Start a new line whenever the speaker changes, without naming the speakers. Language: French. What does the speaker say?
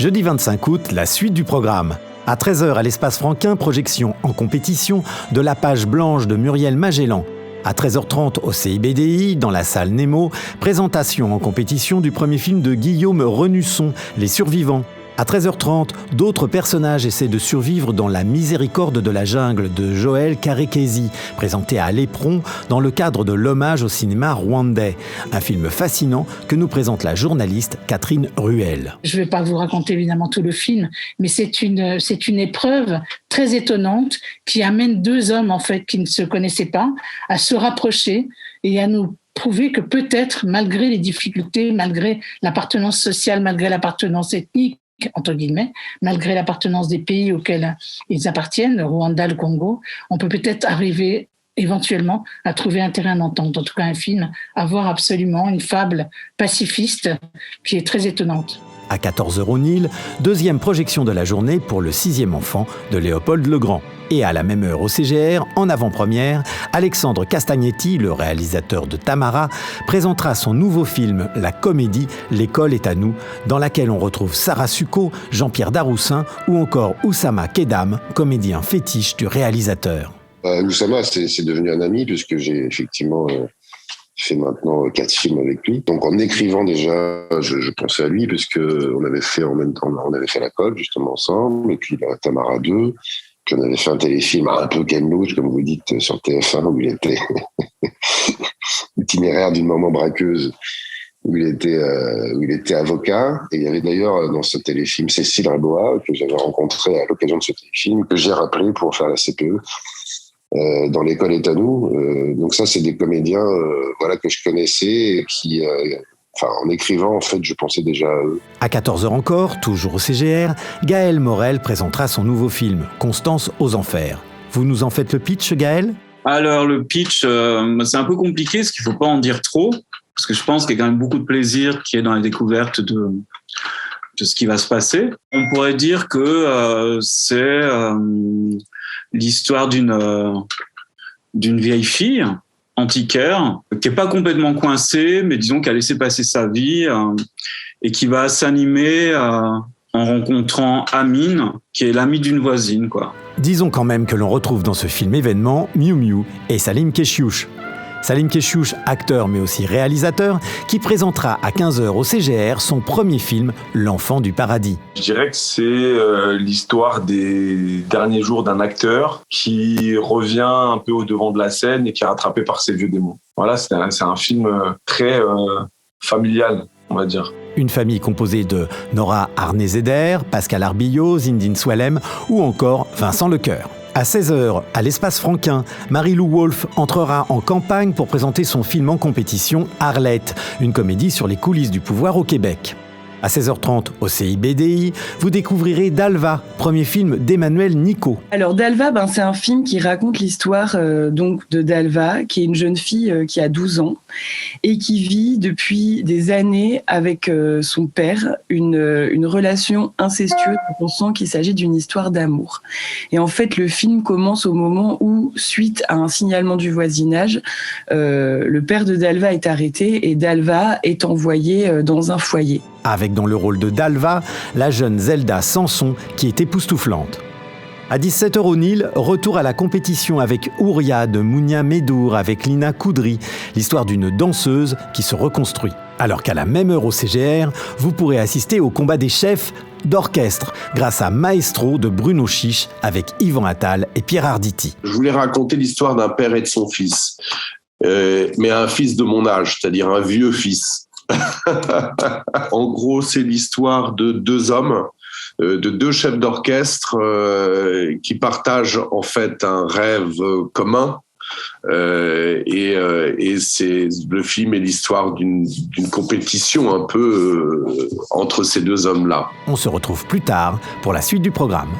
Jeudi 25 août, la suite du programme. À 13h à l'Espace Franquin, projection en compétition de La Page Blanche de Muriel Magellan. À 13h30 au CIBDI, dans la salle Nemo, présentation en compétition du premier film de Guillaume Renusson, Les Survivants. À 13h30, d'autres personnages essaient de survivre dans La Miséricorde de la jungle de Joël Karekesi, présenté à l'Éperon dans le cadre de l'hommage au cinéma rwandais. Un film fascinant que nous présente la journaliste Catherine Ruel.
Je ne vais pas vous raconter évidemment tout le film, mais c'est une épreuve très étonnante qui amène deux hommes en fait qui ne se connaissaient pas à se rapprocher et à nous prouver que peut-être, malgré les difficultés, malgré l'appartenance sociale, malgré l'appartenance ethnique, entre guillemets, malgré l'appartenance des pays auxquels ils appartiennent, le Rwanda, le Congo, on peut peut-être arriver éventuellement à trouver un terrain d'entente. En tout cas, un film à voir absolument, une fable pacifiste qui est très étonnante.
À 14h au Nil, deuxième projection de la journée pour Le 6e enfant de Léopold Legrand. Et à la même heure au CGR, en avant-première, Alexandre Castagnetti, le réalisateur de Tamara, présentera son nouveau film, la comédie L'école est à nous, dans laquelle on retrouve Sarah Succo, Jean-Pierre Daroussin ou encore Oussama Kedam, comédien fétiche du réalisateur.
Oussama, c'est devenu un ami puisque j'ai effectivement fait maintenant 4 films avec lui. Donc en écrivant déjà, je pensais à lui puisque on avait fait en même temps, on avait fait La Colle justement ensemble, et puis Tamara 2. Puis on avait fait un téléfilm un peu Ken Loach, comme vous dites, sur TF1, où il était itinéraire d'une maman braqueuse, où il était avocat. Et il y avait d'ailleurs dans ce téléfilm Cécile Rabois, que j'avais rencontré à l'occasion de ce téléfilm, que j'ai rappelé pour faire la CPE. Dans L'école est à nous. Donc ça, c'est des comédiens que je connaissais et qui... en écrivant, en fait, je pensais déjà à eux.
À 14h encore, toujours au CGR, Gaël Morel présentera son nouveau film, Constance aux Enfers. Vous nous en faites le pitch, Gaël ?
Alors, le pitch, c'est un peu compliqué, parce qu'il ne faut pas en dire trop, parce que je pense qu'il y a quand même beaucoup de plaisir qui est dans la découverte de ce qui va se passer. On pourrait dire que c'est l'histoire d'une vieille fille antiquaire, qui est pas complètement coincée, mais disons qu'elle a laissé passer sa vie et qui va s'animer en rencontrant Amine, qui est l'amie d'une voisine, quoi.
Disons quand même que l'on retrouve dans ce film événement Miu Miu et Salim Keshiouch. Salim Keshiouch, acteur mais aussi réalisateur, qui présentera à 15h au CGR son premier film, L'Enfant du Paradis.
Je dirais que c'est l'histoire des derniers jours d'un acteur qui revient un peu au devant de la scène et qui est rattrapé par ses vieux démons. Voilà, c'est un film très familial, on va dire.
Une famille composée de Nora Arnezeder, Pascal Arbillot, Zindine Swalem ou encore Vincent Lecoeur. À 16h, à l'Espace Franquin, Marie-Lou Wolfe entrera en campagne pour présenter son film en compétition Arlette, une comédie sur les coulisses du pouvoir au Québec. À 16h30 au CIBDI, vous découvrirez Dalva, premier film d'Emmanuel Nicot.
Alors Dalva, c'est un film qui raconte l'histoire donc de Dalva, qui est une jeune fille qui a 12 ans et qui vit depuis des années avec son père une relation incestueuse en pensant qu'il s'agit d'une histoire d'amour. Et en fait, le film commence au moment où, suite à un signalement du voisinage, le père de Dalva est arrêté et Dalva est envoyée dans un foyer.
Avec dans le rôle de Dalva, la jeune Zelda Sanson qui est époustouflante. À 17h au Nil, retour à la compétition avec Ouria de Mounia Medour avec Lina Koudry, l'histoire d'une danseuse qui se reconstruit. Alors qu'à la même heure au CGR, vous pourrez assister au combat des chefs d'orchestre grâce à Maestro de Bruno Chiche avec Yvan Attal et Pierre Arditi.
Je voulais raconter l'histoire d'un père et de son fils, mais un fils de mon âge, c'est-à-dire un vieux fils. En gros, c'est l'histoire de deux hommes, de deux chefs d'orchestre qui partagent en fait un rêve commun. Et c'est le film est l'histoire d'une compétition un peu entre ces deux hommes-là.
On se retrouve plus tard pour la suite du programme.